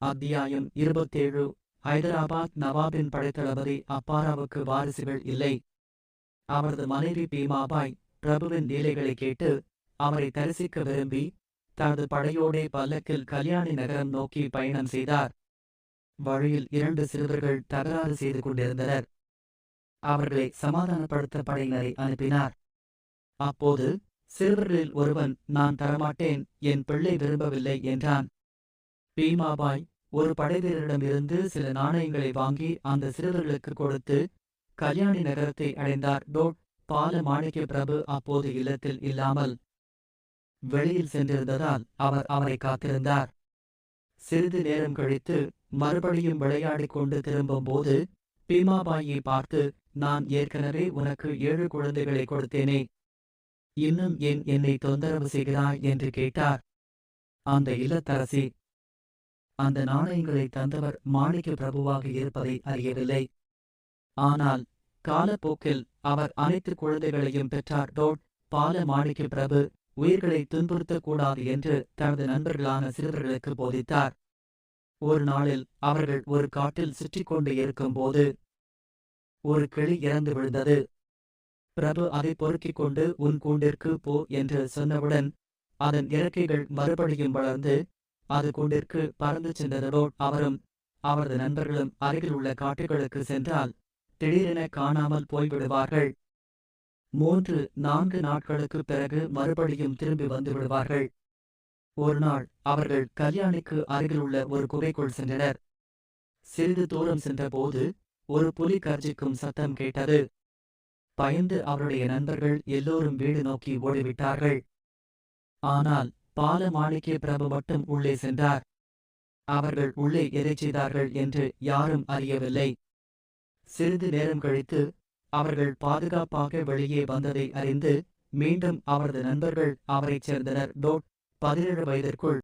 அத்தியாயம் 27. ஹைதராபாத் நவாபின் படைத்தளபதி அப்பாராவுக்கு வாரிசுகள் இல்லை. அவரது மனைவி பீமாபாய் பிரபுவின் லீலைகளை கேட்டு அவரை தரிசிக்க விரும்பி தனது படையோடே பல்லக்கில் கல்யாணி நகரம் நோக்கி பயணம் செய்தார். வழியில் 2 சிறுவர்கள் தகராறு செய்து கொண்டிருந்தனர். அவர்களை சமாதானப்படுத்த படையினரை அனுப்பினார். அப்போது சிறுவர்களில் ஒருவன், நான் தரமாட்டேன், என் பிள்ளை விரும்பவில்லை என்றான். பீமாபாய் ஒரு படைவீரரிடமிருந்து சில நாணயங்களை வாங்கி அந்த சிறுவர்களுக்கு கொடுத்து கல்யாணி நகரத்தை அடைந்தார். பால மாணிக்க பிரபு அப்போது இல்லத்தில் இல்லாமல் வெளியில் சென்றிருந்ததால் அவர் அவரை காத்திருந்தார். சிறிது நேரம் கழித்து மறுபடியும் விளையாடிக் கொண்டு திரும்பும்போது பீமாபாயை பார்த்து, நான் ஏற்கனவே உனக்கு 7 குழந்தைகளை கொடுத்தேனே, இன்னும் ஏன் என்னை தொந்தரவு செய்கிறாய் என்று கேட்டார். அந்த இல்லத்தரசி அந்த நாணயங்களை தந்தவர் மாணிக்க பிரபுவாக இருப்பதை அறியவில்லை. ஆனால் காலப்போக்கில் அவர் அனைத்து குழந்தைகளையும் பெற்றார். பால மாணிக்க பிரபு உயிர்களை துன்புறுத்தக்கூடாது என்று தனது நண்பர்களான சிறுவர்களுக்கு போதித்தார். ஒரு நாளில் அவர்கள் ஒரு காட்டில் சுற்றிக் கொண்டு இருக்கும்போது ஒரு கிளி இறந்து விழுந்தது. பிரபு அதை பொறுக்கிக் கொண்டு உன் கூண்டிற்கு போ என்று சொன்னவுடன் அதன் இறக்கைகள் மறுபடியும் வளர்ந்து அது கூண்டிற்கு பறந்து சென்றதோ. அவரும் அவரது நண்பர்களும் அருகில் உள்ள காட்டுகளுக்கு சென்றால் திடீரென காணாமல் போய்விடுவார்கள். 3-4 நாட்களுக்குப் பிறகு மறுபடியும் திரும்பி வந்து விடுவார்கள். ஒரு நாள் அவர்கள் கல்யாணிக்கு அருகிலுள்ள ஒரு குகைக்குள் சென்றனர். சிறிது தூரம் சென்றபோது ஒரு புலி கர்ஜிக்கும் சத்தம் கேட்டது. பயந்து அவருடைய நண்பர்கள் எல்லோரும் வீடு நோக்கி ஓடிவிட்டார்கள். ஆனால் பால மாணிக்க பிரபு மட்டும் உள்ளே சென்றார். அவர்கள் உள்ளே எதை செய்தார்கள் என்று யாரும் அறியவில்லை. சிறிது நேரம் கழித்து அவர்கள் பாதுகாப்பாக வெளியே வந்ததை அறிந்து மீண்டும் அவரது நண்பர்கள் அவரைச் சேர்ந்தனர். 17 வயதிற்குள்